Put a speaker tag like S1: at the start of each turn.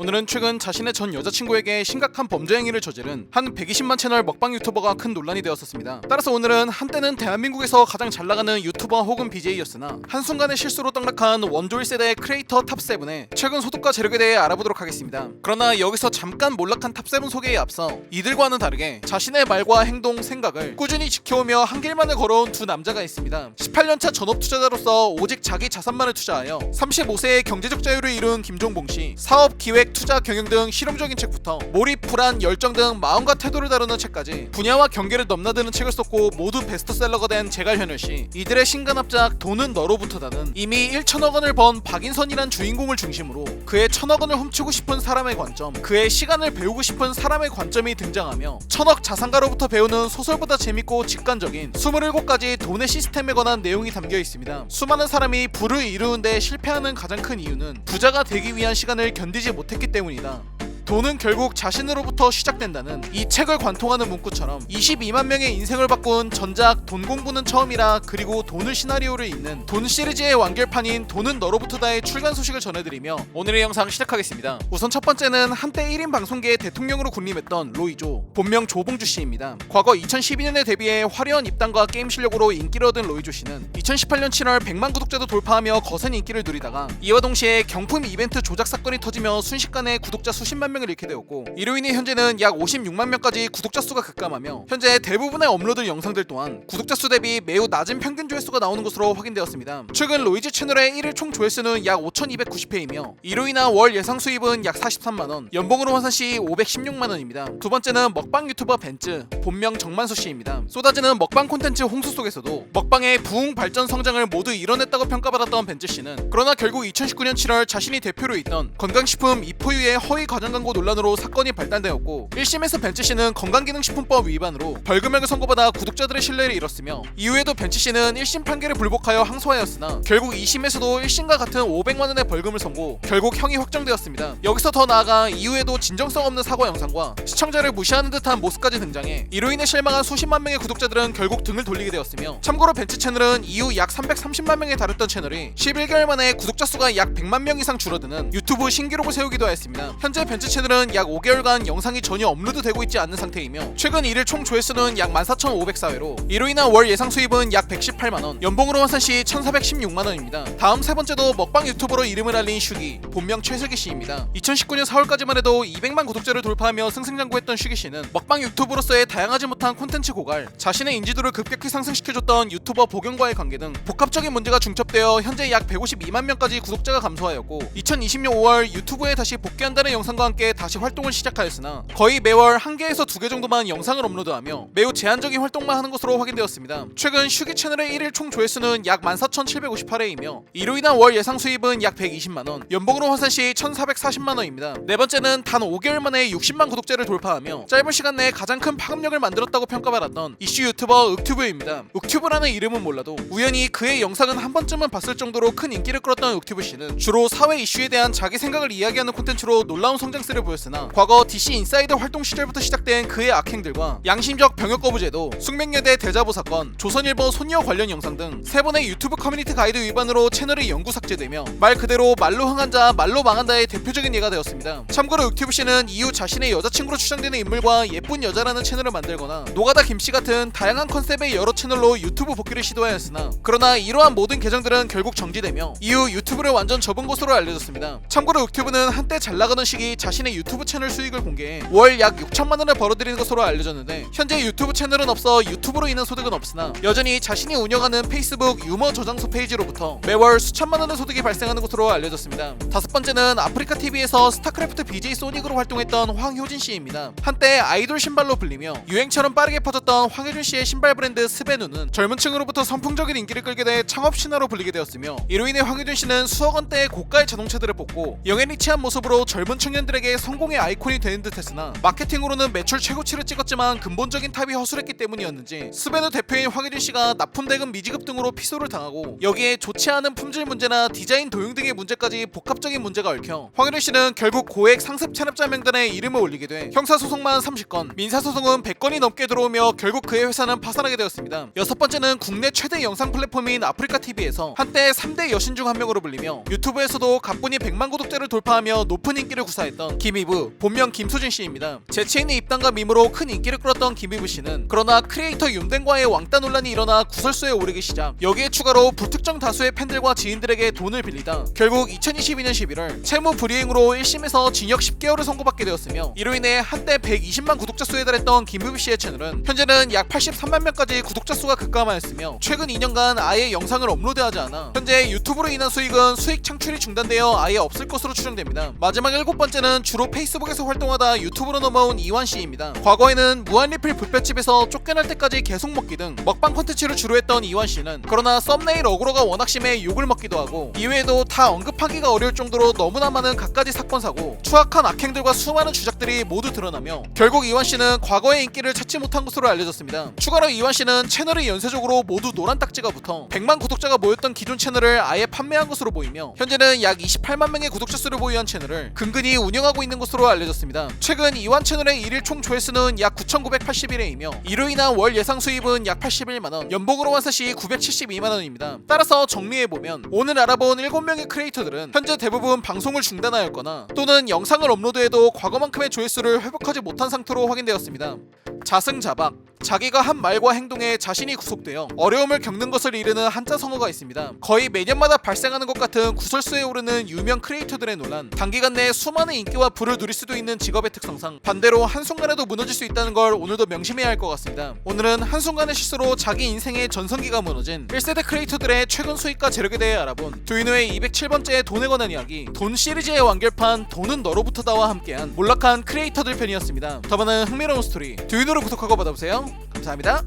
S1: 오늘은 최근 자신의 전 여자친구에게 심각한 범죄 행위를 저지른 한 120만 채널 먹방 유튜버가 큰 논란이 되었었습니다. 따라서 오늘은 한때는 대한민국에서 가장 잘나가는 유튜버 혹은 BJ였으나 한순간의 실수로 떡락한 원조 1세대 크리에이터 탑7의 최근 소득과 재력에 대해 알아보도록 하겠습니다. 그러나 여기서 잠깐 몰락한 탑7 소개에 앞서 이들과는 다르게 자신의 말과 행동, 생각을 꾸준히 지켜오며 한 길만을 걸어온 두 남자가 있습니다. 18년차 전업 투자자로서 오직 자기 자산만을 투자하여 35세의 경제적 자유를 이룬 김종봉씨, 사업, 기획, 투자, 경영 등 실용적인 책부터 몰입, 불안, 열정 등 마음과 태도를 다루는 책까지 분야와 경계를 넘나드는 책을 썼고 모두 베스트셀러가 된 제갈현열씨. 이들의 신간합작 돈은 너로부터다는 이미 1천억 원을 번 박인선이란 주인공을 중심으로 그의 1천억 원을 훔치고 싶은 사람의 관점, 그의 시간을 배우고 싶은 사람의 관점이 등장하며 천억 자산가로부터 배우는 소설보다 재밌고 직관적인 27가지 돈의 시스템에 관한 내용이 담겨 있습니다. 수많은 사람이 부를 이루는 데 실패하는 가장 큰 이유는 부자가 되기 위한 시간을 견디지 못했기 때문이다. 돈은 결국 자신으로부터 시작된다는 이 책을 관통하는 문구처럼 22만 명의 인생을 바꾼 전작 돈 공부는 처음이라 그리고 돈을 시나리오를 읽는 돈 시리즈의 완결판인 돈은 너로부터다의 출간 소식을 전해드리며 오늘의 영상 시작하겠습니다. 우선 첫 번째는 한때 1인 방송계의 대통령으로 군림했던 로이조, 본명 조봉주 씨입니다. 과거 2012년에 데뷔해 화려한 입담과 게임 실력으로 인기를 얻은 로이조 씨는 2018년 7월 100만 구독자도 돌파하며 거센 인기를 누리다가 이와 동시에 경품 이벤트 조작 사건이 터지며 순식간에 구독자 수십만 명을 잃게 되었고, 이로 인해 현재는 약 56만 명까지 구독자 수가 급감하며 현재 대부분의 업로드 영상들 또한 구독자 수 대비 매우 낮은 평균 조회수가 나오는 것으로 확인되었습니다. 최근 로이즈 채널의 1일 총 조회수는 약 5,290회이며 이로 인한 월 예상 수입은 약 43만원, 연봉으로 환산 시 516만원입니다. 두 번째는 먹방 유튜버 벤츠, 본명 정만수 씨입니다. 쏟아지는 먹방 콘텐츠 홍수 속에서도 먹방의 부흥 발전 성장을 모두 이뤄냈다고 평가받았던 벤츠 씨는 그러나 결국 2019년 7월 자신이 대표로 있던 건강식품 이포유의 허위 과장 광고 논란으로 사건이 발단되었고 1심에서 벤츠씨는 건강기능식품법 위반으로 벌금형을 선고받아 구독자들의 신뢰를 잃었으며 이후에도 벤츠씨는 1심 판결에 불복하여 항소하였으나 결국 2심에서도 1심과 같은 500만원의 벌금을 선고 결국 형이 확정되었습니다. 여기서 더 나아가 이후에도 진정성 없는 사과 영상과 시청자를 무시하는 듯한 모습까지 등장해 이로 인해 실망한 수십만 명의 구독자들은 결국 등을 돌리게 되었으며, 참고로 벤츠 채널은 이후 약 330만 명에 달했던 채널이 11개월 만에 구독자 수가 약 100만 명 이상 줄어드는 유튜브 신기록을 세우기도 하였습니다. 현재 벤츠 채널은 약 5개월간 영상이 전혀 업로드되고 있지 않는 상태이며 최근 1일 총 조회수는 약 14,504회로 이로 인한 월 예상 수입은 약 118만원, 연봉으로 환산 시 1,416만원입니다. 다음 세 번째도 먹방 유튜버로 이름을 알린 슈기, 본명 최슬기씨입니다. 2019년 4월까지만 해도 200만 구독자를 돌파하며 승승장구했던 슈기씨는 먹방 유튜버로서의 다양하지 못한 콘텐츠 고갈, 자신의 인지도를 급격히 상승시켜줬던 유튜버 복용과의 관계 등 복합적인 문제가 중첩되어 현재 약 152만 명까지 구독자가 감소하였고 2020년 5월 유튜브에 다시 복귀한다는 영상과 함께 다시 활동을 시작하였으나 거의 매월 1개에서 2개 정도만 영상을 업로드하며 매우 제한적인 활동만 하는 것으로 확인되었습니다. 최근 슈기 채널의 1일 총 조회수는 약 14,758회이며 이로 인한 월 예상 수입은 약 120만원, 연봉으로 환산 시 1,440만원입니다. 네 번째는 단 5개월 만에 60만 구독자를 돌파하며 짧은 시간 내에 가장 큰 파급력을 만들었다고 평가받았던 이슈 유튜버 윽튜브입니다. 윽튜브라는 이름은 몰라도 우연히 그의 영상은 한 번쯤은 봤을 정도로 큰 인기를 끌었던 윽튜브씨는 주로 사회 이슈에 대한 자기 생각을 이야기하는 콘텐츠로 놀라운 성장세를 보였으나 과거 DC 인사이더 활동 시절부터 시작된 그의 악행들과 양심적 병역 거부 제도, 숙명여대 대자보 사건, 조선일보 손녀 관련 영상 등 3번의 유튜브 커뮤니티 가이드 위반으로 채널이 영구 삭제되며 말 그대로 말로 흥한 자 말로 망한다의 대표적인 예가 되었습니다. 참고로 윽튜브씨는 이후 자신의 여자친구로 추정되는 인물과 예쁜 여자라는 채널을 만들거나 노가다 김씨 같은 다양한 컨셉의 여러 채널로 유튜브 복귀를 시도하였으나 그러나 이러한 모든 계정들은 결국 정지되며 이후 유튜브를 완전 접은 것으로 알려졌습니다. 참고로 윽튜브는 한때 잘나가던 시기 자신의 유튜브 채널 수익을 공개해 월 약 6천만원을 벌어들이는 것으로 알려졌는데 현재 유튜브 채널은 없어 유튜브로 인한 소득은 없으나 여전히 자신이 운영하는 페이스북 유머 저장소 페이지로부터 매월 수천만원의 소득이 발생하는 것으로 알려졌습니다. 다섯 번째는 아프리카TV에서 스타크래프트 BJ 소닉으로 활동했던 황효진씨입니다. 한때 아이돌 신발로 불리며 유행처럼 빠르게 퍼졌던 황효진씨의 신발 브랜드 스베누는 젊은 층으로부터 선풍적인 인기를 끌게 돼 창업 신화로 불리게 되었으며 이로 인해 황효진씨는 수억 원대의 고가의 자동차들을 뽑고 영앤리치한 모습으로 젊은 청년들에게 유튜버에게 성공의 아이콘이 되는 듯했으나 마케팅으로는 매출 최고치를 찍었지만 근본적인 탑이 허술했기 때문이었는지 스베누 대표인 황혜진 씨가 납품 대금 미지급 등으로 피소를 당하고 여기에 좋지 않은 품질 문제나 디자인 도용 등의 문제까지 복합적인 문제가 얽혀 황혜진 씨는 결국 고액 상습 체납자 명단에 이름을 올리게 돼 형사소송만 30건, 민사소송은 100건이 넘게 들어오며 결국 그의 회사는 파산하게 되었습니다. 여섯 번째는 국내 최대 영상 플랫폼인 아프리카TV에서 한때 3대 여신 중 한 명으로 불리며 유튜브에서도 가뿐히 100만 구독자를 돌파하며 높은 인기를 구사했던 김이브, 본명 김수진 씨입니다. 재치있는 입담과 밈으로 큰 인기를 끌었던 김이브 씨는 그러나 크리에이터 윤댕과의 왕따 논란이 일어나 구설수에 오르기 시작, 여기에 추가로 불특정 다수의 팬들과 지인들에게 돈을 빌리다 결국 2022년 11월 채무 불이행으로 1심에서 징역 10개월을 선고받게 되었으며 이로 인해 한때 120만 구독자 수에 달했던 김이브 씨의 채널은 현재는 약 83만 명까지 구독자 수가 급감하였으며 최근 2년간 아예 영상을 업로드하지 않아 현재 유튜브로 인한 수익은 수익 창출이 중단되어 아예 없을 것으로 추정됩니다. 마지막 7번째는 주로 페이스북에서 활동하다 유튜브로 넘어온 이완 씨입니다. 과거에는 무한리필 뷔페집에서 쫓겨날 때까지 계속 먹기 등 먹방 콘텐츠를 주로 했던 이완 씨는 그러나 썸네일 어그로가 워낙 심해 욕을 먹기도 하고 이외에도 다 언급하기가 어려울 정도로 너무나 많은 갖가지 사건 사고 추악한 악행들과 수많은 주작들이 모두 드러나며 결국 이완 씨는 과거의 인기를 찾지 못한 것으로 알려졌습니다. 추가로 이완 씨는 채널이 연쇄적으로 모두 노란 딱지가 붙어 100만 구독자가 모였던 기존 채널을 아예 판매한 것으로 보이며 현재는 약 28만 명의 구독자 수를 보유한 채널을 근근히 운영하고 있는 것으로 알려졌습니다. 최근 이완 채널의 일일 총 조회수는 약 9,981회이며 이로 인한 월 예상 수입은 약 81만원, 연봉으로 환산 시 972만원입니다. 따라서 정리해보면 오늘 알아본 7명의 크리에이터들은 현재 대부분 방송을 중단하였거나 또는 영상을 업로드해도 과거만큼의 조회수를 회복하지 못한 상태로 확인되었습니다. 자승자박, 자기가 한 말과 행동에 자신이 구속되어 어려움을 겪는 것을 이르는 한자 성어가 있습니다. 거의 매년마다 발생하는 것 같은 구설수에 오르는 유명 크리에이터들의 논란, 단기간 내에 수많은 인기와 부를 누릴 수도 있는 직업의 특성상 반대로 한순간에도 무너질 수 있다는 걸 오늘도 명심해야 할 것 같습니다. 오늘은 한순간의 실수로 자기 인생의 전성기가 무너진 1세대 크리에이터들의 최근 수익과 재력에 대해 알아본 두인호의 207번째 돈에 관한 이야기, 돈 시리즈의 완결판 돈은 너로부터다와 함께한 몰락한 크리에이터들 편이었습니다. 더 많은 흥미로운 스토리 두인호를 구독하고 받아보세요. 감사합니다.